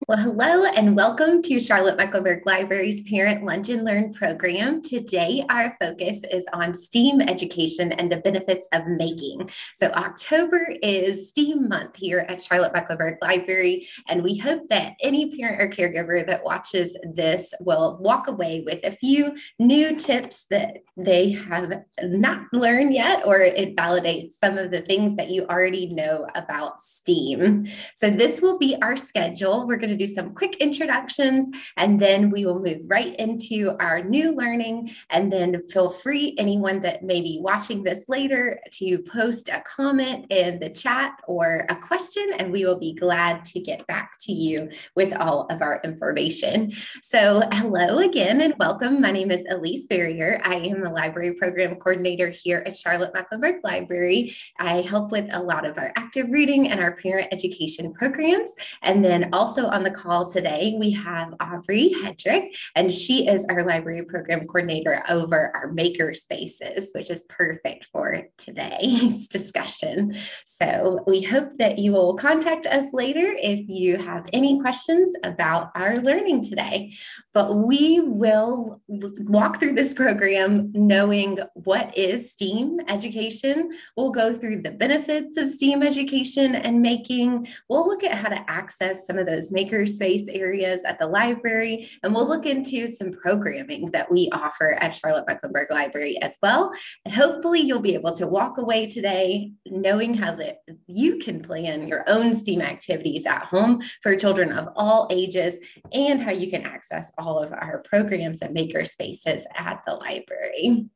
Well, hello and welcome to Charlotte Mecklenburg Library's Parent Lunch and Learn program. Today, our focus is on STEAM education and the benefits of making. So October is STEAM month here at Charlotte Mecklenburg Library, and we hope that any parent or caregiver that watches this will walk away with a few new tips that they have not learned yet, or it validates some of the things that you already know about STEAM. So this will be our schedule. We're going to do some quick introductions, and then we will move right into our new learning. And then feel free, anyone that may be watching this later, to post a comment in the chat or a question, and we will be glad to get back to you with all of our information. So hello again and welcome. My name is Elise Barrier. I am the library program coordinator here at Charlotte Mecklenburg Library. I help with a lot of our active reading and our parent education programs. And then also on the call today, we have Aubrey Hedrick, and she is our library program coordinator over our Makerspaces, which is perfect for today's discussion. So we hope that you will contact us later if you have any questions about our learning today. But we will walk through this program knowing what is STEAM education. We'll go through the benefits of STEAM education and making. We'll look at how to access some of those makerspace areas at the library, and we'll look into some programming that we offer at Charlotte Mecklenburg Library as well. And hopefully you'll be able to walk away today knowing how that you can plan your own STEAM activities at home for children of all ages, and how you can access all of our programs and makerspaces at the library.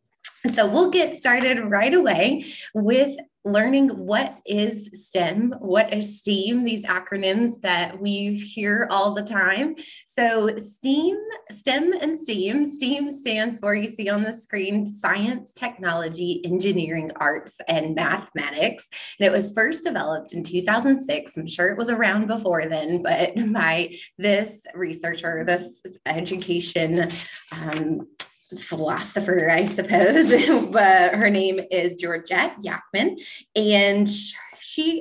So we'll get started right away with learning what is STEM, what is STEAM, these acronyms that we hear all the time. So STEM and STEAM. STEAM stands for, you see on the screen, science, technology, engineering, arts, and mathematics. And it was first developed in 2006. I'm sure it was around before then, but by this researcher, this education philosopher, I suppose, but her name is Georgette Yachman, and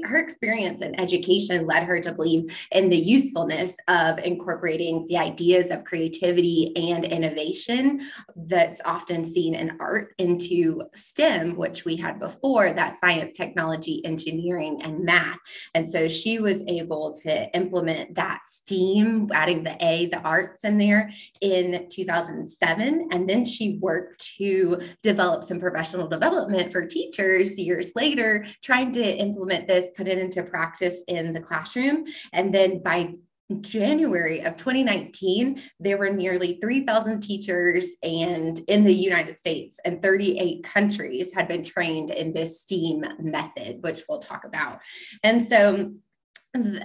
her experience in education led her to believe in the usefulness of incorporating the ideas of creativity and innovation that's often seen in art into STEM, which we had before, that science, technology, engineering, and math. And so she was able to implement that STEAM, adding the A, the arts in there, in 2007. And then she worked to develop some professional development for teachers years later, trying to implement this, put it into practice in the classroom. And then by January of 2019, there were nearly 3,000 teachers and in the United States, and 38 countries had been trained in this STEAM method, which we'll talk about. And so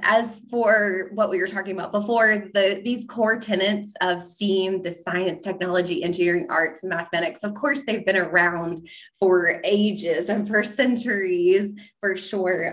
as for what we were talking about before, these core tenets of STEAM, the science, technology, engineering, arts, and mathematics, of course, they've been around for ages and for centuries, for sure.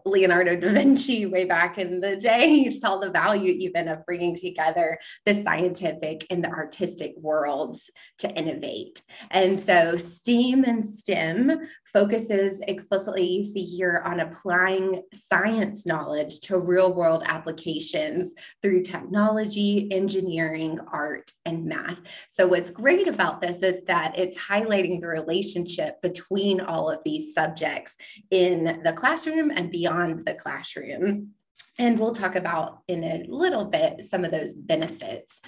Leonardo da Vinci, way back in the day, you saw the value even of bringing together the scientific and the artistic worlds to innovate. And so STEAM and STEM focuses explicitly, you see here, on applying science knowledge to real world applications through technology, engineering, art, and math. So what's great about this is that it's highlighting the relationship between all of these subjects in the classroom and beyond the classroom. And we'll talk about in a little bit some of those benefits.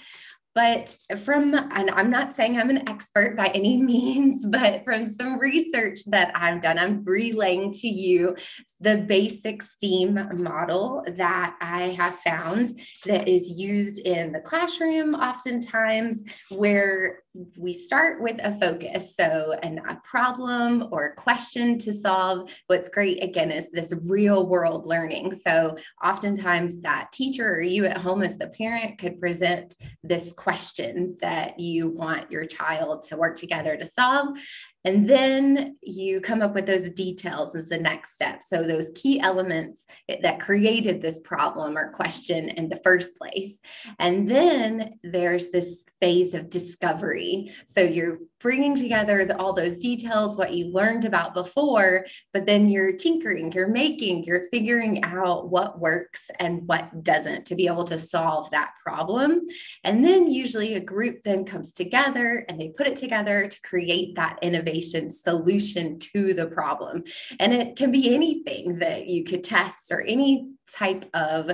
But and I'm not saying I'm an expert by any means, but from some research that I've done, I'm relaying to you the basic STEAM model that I have found that is used in the classroom oftentimes, where we start with a focus. So a problem or a question to solve. What's great, again, is this real world learning. So oftentimes that teacher or you at home as the parent could present this question that you want your child to work together to solve. And then you come up with those details as the next step. So those key elements that created this problem or question in the first place. And then there's this phase of discovery. So you're bringing together all those details, what you learned about before, but then you're tinkering, you're making, you're figuring out what works and what doesn't to be able to solve that problem. And then usually a group then comes together and they put it together to create that innovation solution to the problem. And it can be anything that you could test or any type of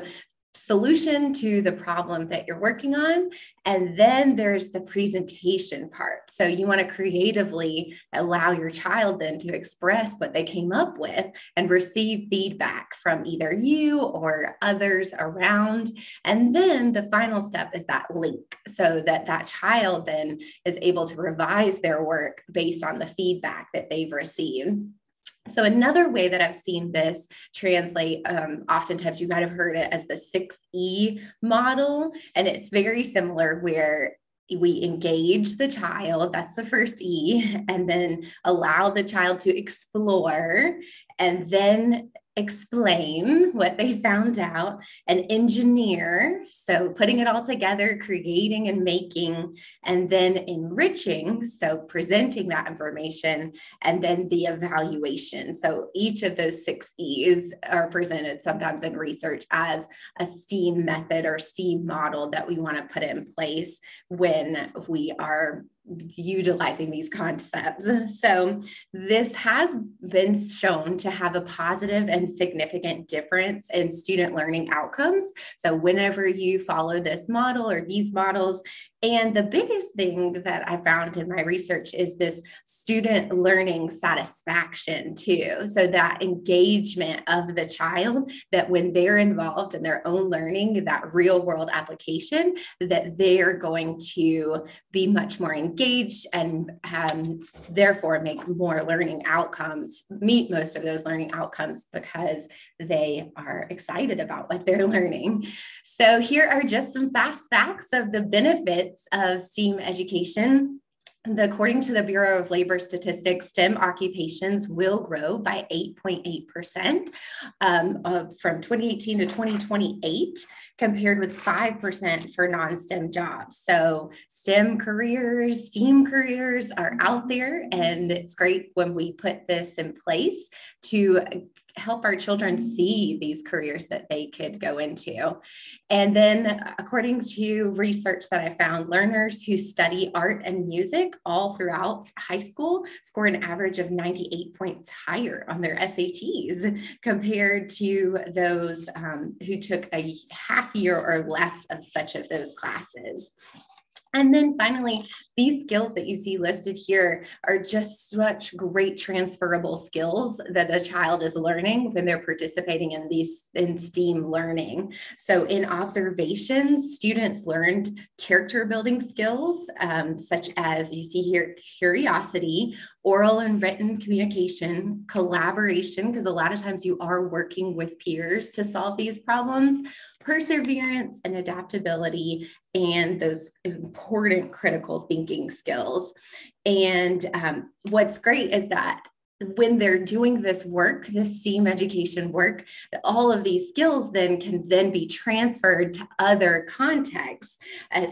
solution to the problem that you're working on. And then there's the presentation part. So you want to creatively allow your child then to express what they came up with and receive feedback from either you or others around. And then the final step is that link, so that that child then is able to revise their work based on the feedback that they've received. So another way that I've seen this translate, oftentimes you might have heard it as the 6E model, and it's very similar where we engage the child, that's the first E, and then allow the child to explore, and then explain what they found out, and engineer, so putting it all together, creating and making, and then enriching, so presenting that information, and then the evaluation. So each of those 6 E's are presented sometimes in research as a STEAM method or STEAM model that we want to put in place when we are utilizing these concepts. So this has been shown to have a positive and significant difference in student learning outcomes. So whenever you follow this model or these models, and the biggest thing that I found in my research is this student learning satisfaction too. So that engagement of the child, that when they're involved in their own learning, that real world application, that they're going to be much more engaged and therefore make more learning outcomes, meet most of those learning outcomes because they are excited about what they're learning. So here are just some fast facts of the benefits of STEAM education. According to the Bureau of Labor Statistics, STEM occupations will grow by 8.8% from 2018 to 2028, compared with 5% for non-STEM jobs. So STEM careers, STEAM careers are out there, and it's great when we put this in place to help our children see these careers that they could go into. And then according to research that I found, learners who study art and music all throughout high school score an average of 98 points higher on their SATs compared to those who took a half year or less of such of those classes. And then finally, these skills that you see listed here are just such great transferable skills that a child is learning when they're participating in STEAM learning. So in observations, students learned character building skills, such as you see here, curiosity, oral and written communication, collaboration, because a lot of times you are working with peers to solve these problems, perseverance and adaptability, and those important critical thinking skills. And what's great is that when they're doing this work, this STEAM education work, all of these skills then can then be transferred to other contexts,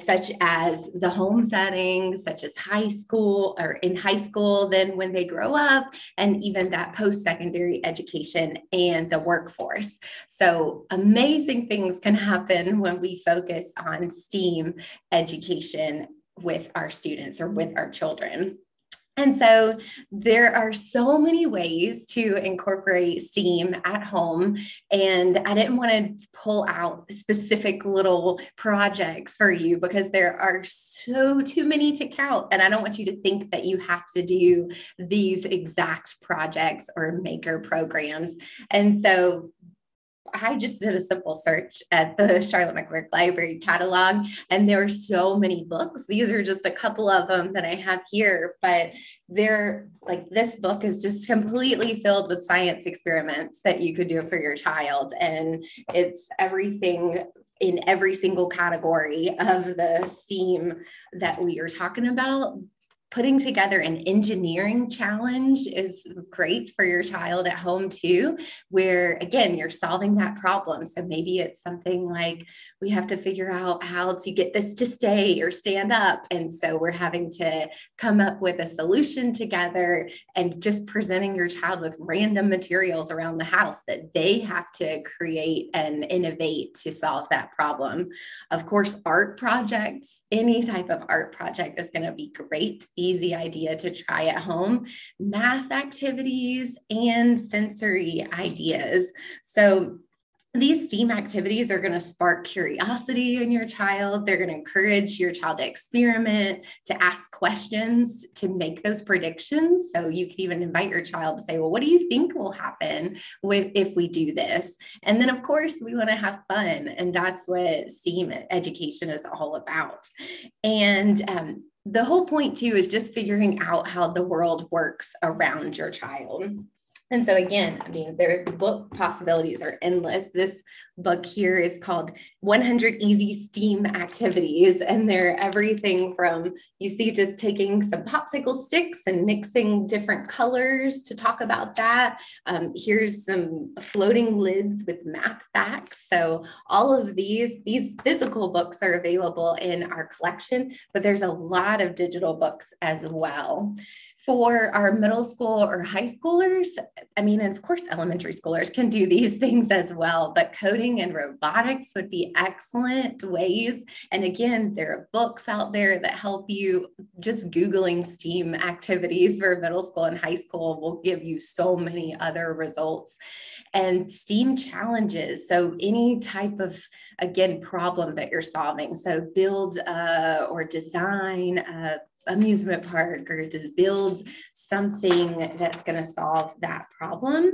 such as the home setting, such as high school, or in high school, then when they grow up, and even that post-secondary education and the workforce. So amazing things can happen when we focus on STEAM education with our students or with our children. And so there are so many ways to incorporate STEAM at home, and I didn't want to pull out specific little projects for you because there are so too many to count, and I don't want you to think that you have to do these exact projects or maker programs. And so I just did a simple search at the Charlotte McClurg Library catalog, and there are so many books. These are just a couple of them that I have here, but they're like, this book is just completely filled with science experiments that you could do for your child. And it's everything in every single category of the STEAM that we are talking about. Putting together an engineering challenge is great for your child at home too, where again, you're solving that problem. So maybe it's something like we have to figure out how to get this to stay or stand up. And so we're having to come up with a solution together, and just presenting your child with random materials around the house that they have to create and innovate to solve that problem. Of course, art projects, any type of art project is going to be great. Easy idea to try at home. Math activities and sensory ideas. So these STEAM activities are going to spark curiosity in your child. They're going to encourage your child to experiment, to ask questions, to make those predictions. So you can even invite your child to say, well, what do you think will happen if we do this? And then, of course, we want to have fun. And that's what STEAM education is all about. And the whole point, too, is just figuring out how the world works around your child. And so again, I mean, their book possibilities are endless. This book here is called 100 Easy STEAM Activities. And they're everything from, you see, just taking some popsicle sticks and mixing different colors to talk about that. Here's some floating lids with math facts. So all of these physical books are available in our collection, but there's a lot of digital books as well. For our middle school or high schoolers, I mean, and of course, elementary schoolers can do these things as well, but coding and robotics would be excellent ways. And again, there are books out there that help you. Just Googling STEAM activities for middle school and high school will give you so many other results. And STEAM challenges. So any type of, again, problem that you're solving. So build or design a amusement park, or to build something that's going to solve that problem.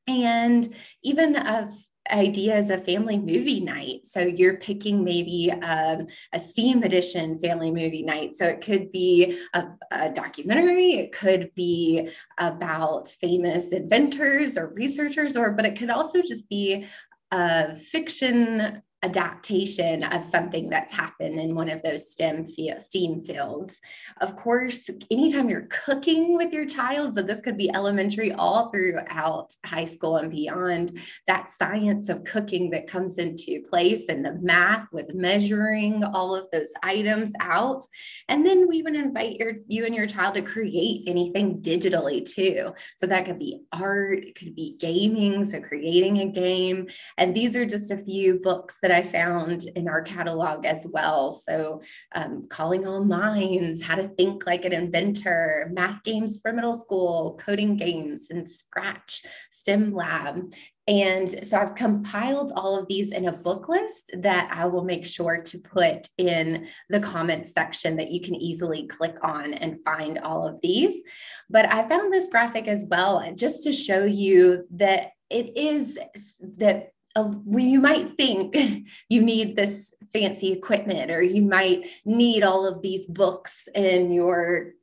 And even of ideas of family movie night. So you're picking maybe a STEAM edition family movie night. So it could be a documentary, it could be about famous inventors or researchers, but it could also just be a fiction adaptation of something that's happened in one of those STEAM fields. Of course, anytime you're cooking with your child, so this could be elementary all throughout high school and beyond, that science of cooking that comes into place, and the math with measuring all of those items out. And then we would invite you and your child to create anything digitally too. So that could be art, it could be gaming, so creating a game. And these are just a few books that I found in our catalog as well. So Calling All Minds, How to Think Like an Inventor, Math Games for Middle School, Coding Games, and Scratch, STEM Lab. And so I've compiled all of these in a book list that I will make sure to put in the comments section that you can easily click on and find all of these. But I found this graphic as well, just to show you that it is that you might think you need this fancy equipment, or you might need all of these books in your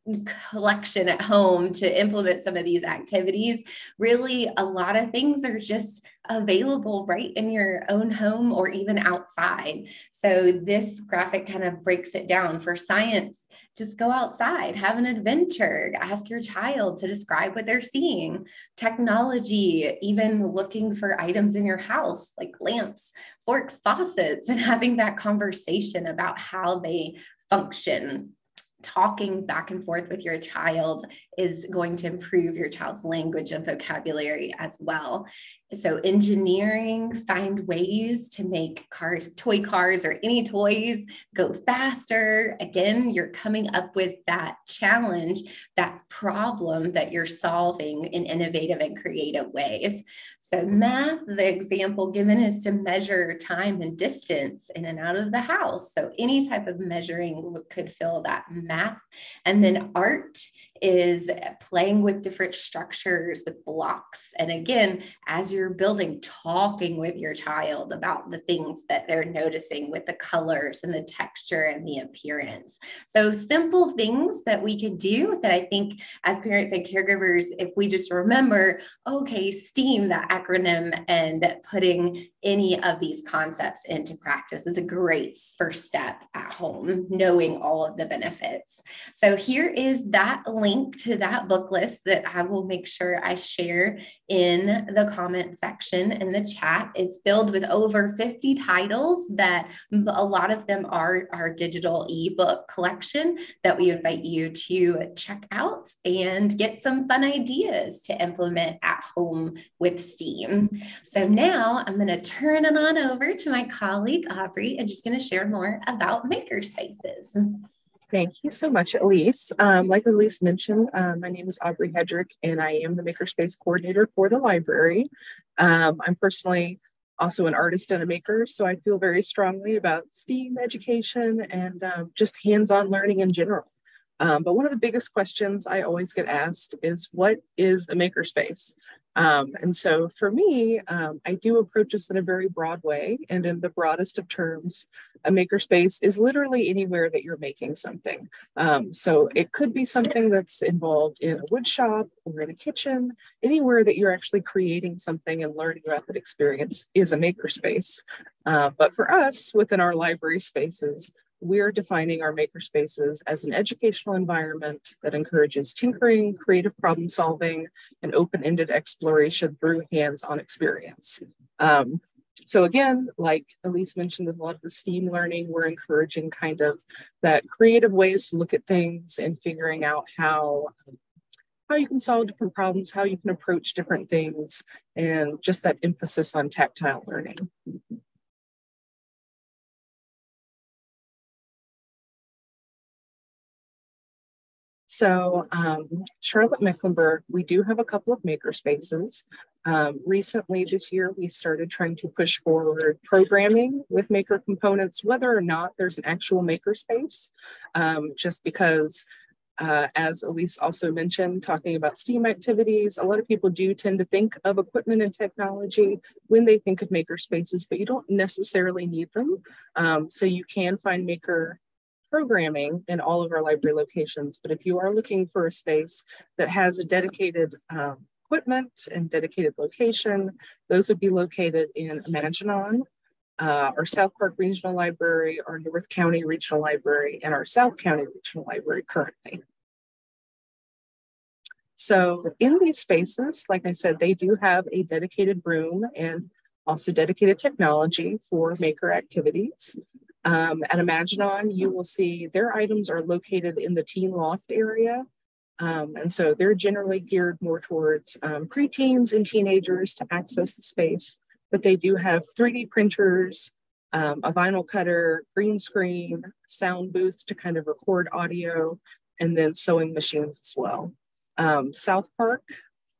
collection at home to implement some of these activities. Really, a lot of things are just available right in your own home or even outside. So this graphic kind of breaks it down. For science, just go outside, have an adventure, ask your child to describe what they're seeing. Technology, even looking for items in your house like lamps, forks, faucets, and having that conversation about how they function. Talking back and forth with your child is going to improve your child's language and vocabulary as well. So engineering, find ways to make cars, toy cars, or any toys go faster. Again, you're coming up with that challenge, that problem that you're solving in innovative and creative ways. So math, the example given is to measure time and distance in and out of the house. So any type of measuring could fill that math. And then art is playing with different structures with blocks. And again, as you're building, talking with your child about the things that they're noticing with the colors and the texture and the appearance. So simple things that we can do that I think as parents and caregivers, if we just remember, okay, STEAM, that acronym, and putting any of these concepts into practice is a great first step at home, knowing all of the benefits. So here is that link to that book list that I will make sure I share in the comment section in the chat. It's filled with over 50 titles that a lot of them are our digital ebook collection that we invite you to check out and get some fun ideas to implement at home with STEAM. So now I'm going to turn it on over to my colleague, Aubrey, and just going to share more about Makerspaces. Thank you so much, Elise. Like Elise mentioned, my name is Aubrey Hedrick, and I am the Makerspace coordinator for the library. I'm personally also an artist and a maker, so I feel very strongly about STEAM education and just hands-on learning in general. But one of the biggest questions I always get asked is, what is a makerspace? And so for me, I do approach this in a very broad way. And in the broadest of terms, a makerspace is literally anywhere that you're making something. So it could be something that's involved in a wood shop or in a kitchen. Anywhere that you're actually creating something and learning about that experience is a makerspace. But for us, within our library spaces, we're defining our makerspaces as an educational environment that encourages tinkering, creative problem solving, and open-ended exploration through hands-on experience. So again, like Elise mentioned, with a lot of the STEAM learning, we're encouraging kind of that creative ways to look at things and figuring out how you can solve different problems, how you can approach different things, and just that emphasis on tactile learning. So Charlotte Mecklenburg, we do have a couple of makerspaces. Recently this year, we started trying to push forward programming with maker components, whether or not there's an actual makerspace, just because as Elise also mentioned, talking about STEAM activities, a lot of people do tend to think of equipment and technology when they think of makerspaces, but you don't necessarily need them. So you can find maker programming in all of our library locations, but if you are looking for a space that has a dedicated equipment and dedicated location, those would be located in Imaginon, our South Park Regional Library, our North County Regional Library, and our South County Regional Library currently. So in these spaces, like I said, they do have a dedicated room and also dedicated technology for maker activities. At Imaginon, you will see their items are located in the teen loft area. And so they're generally geared more towards preteens and teenagers to access the space, but they do have 3D printers, a vinyl cutter, green screen, sound booth to kind of record audio, and then sewing machines as well. South Park,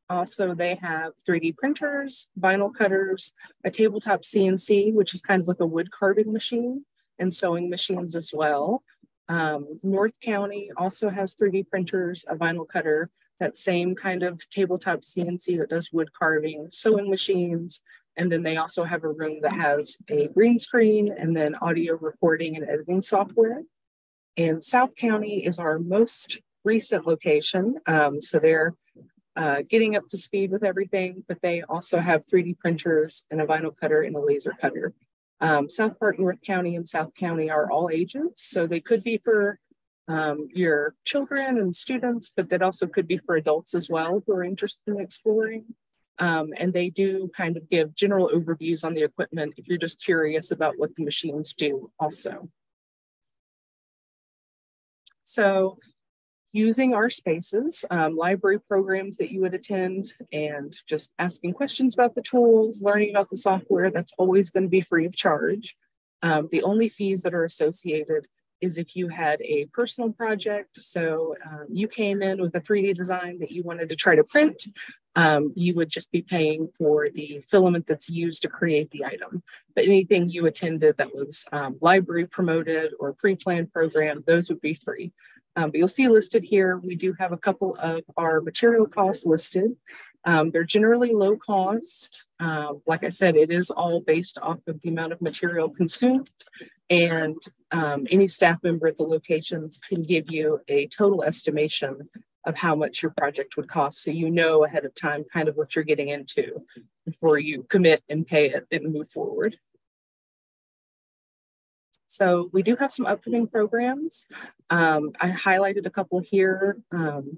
also they have 3D printers, vinyl cutters, a tabletop CNC, which is kind of like a wood carving machine, and sewing machines as well. North County also has 3D printers, a vinyl cutter, that same kind of tabletop CNC that does wood carving, sewing machines, and then they also have a room that has a green screen and then audio recording and editing software. And South County is our most recent location. So they're getting up to speed with everything, but they also have 3D printers and a vinyl cutter and a laser cutter. South Park, North County, and South County are all ages. So they could be for your children and students, but that also could be for adults as well who are interested in exploring. And they do kind of give general overviews on the equipment if you're just curious about what the machines do also. So using our spaces, library programs that you would attend, and just asking questions about the tools, learning about the software, that's always going to be free of charge. The only fees that are associated is if you had a personal project. So you came in with a 3D design that you wanted to try to print, you would just be paying for the filament that's used to create the item. But anything you attended that was library promoted or pre-planned program, those would be free. But you'll see listed here, we do have a couple of our material costs listed. They're generally low cost. Like I said, it is all based off of the amount of material consumed, and any staff member at the locations can give you a total estimation of how much your project would cost. So you know ahead of time kind of what you're getting into before you commit and pay it and move forward. So we do have some upcoming programs. I highlighted a couple here.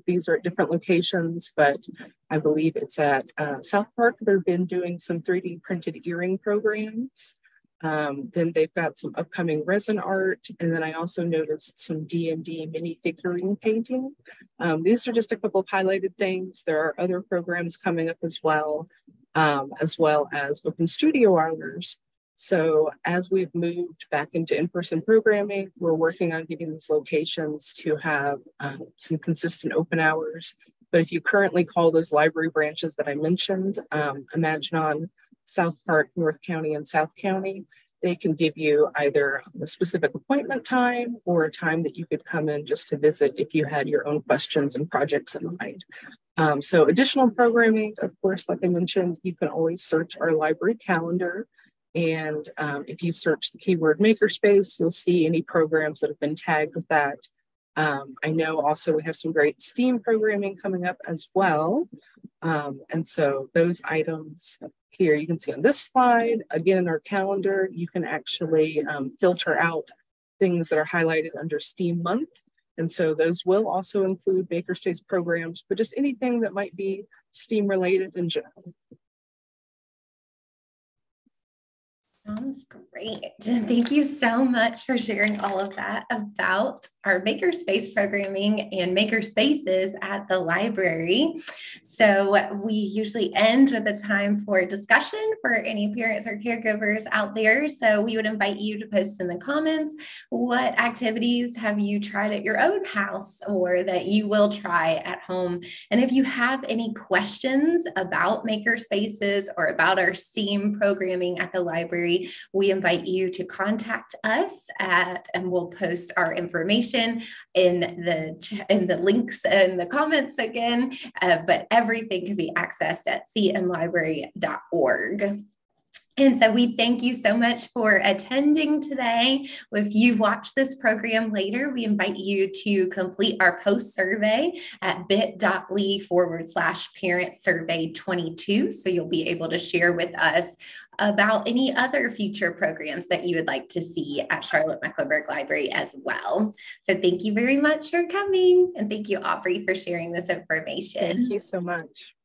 These are at different locations, but I believe it's at South Park. They've been doing some 3D printed earring programs. Then they've got some upcoming resin art. And then I also noticed some D&D mini figurine painting. These are just a couple of highlighted things. There are other programs coming up as well as open studio hours. So as we've moved back into in-person programming, we're working on getting these locations to have some consistent open hours. But if you currently call those library branches that I mentioned, Imaginon, South Park, North County, and South County, they can give you either a specific appointment time or a time that you could come in just to visit if you had your own questions and projects in mind. So additional programming, of course, like I mentioned, you can always search our library calendar. And if you search the keyword Makerspace, you'll see any programs that have been tagged with that. I know also we have some great STEAM programming coming up as well. And so those items here you can see on this slide, again, in our calendar, you can actually filter out things that are highlighted under STEAM month. And so those will also include Makerspace programs, but just anything that might be STEAM related in general. Sounds great. Thank you so much for sharing all of that about our Makerspace programming and Makerspaces at the library. So we usually end with a time for discussion for any parents or caregivers out there. So we would invite you to post in the comments, what activities have you tried at your own house or that you will try at home? And if you have any questions about Makerspaces or about our STEAM programming at the library, we invite you to contact us and we'll post our information in the links in the comments again, but everything can be accessed at cmlibrary.org. And so we thank you so much for attending today. If you've watched this program later, we invite you to complete our post survey at bit.ly/parent survey 22. So you'll be able to share with us about any other future programs that you would like to see at Charlotte Mecklenburg Library as well. So thank you very much for coming. And thank you, Aubrey, for sharing this information. Thank you so much.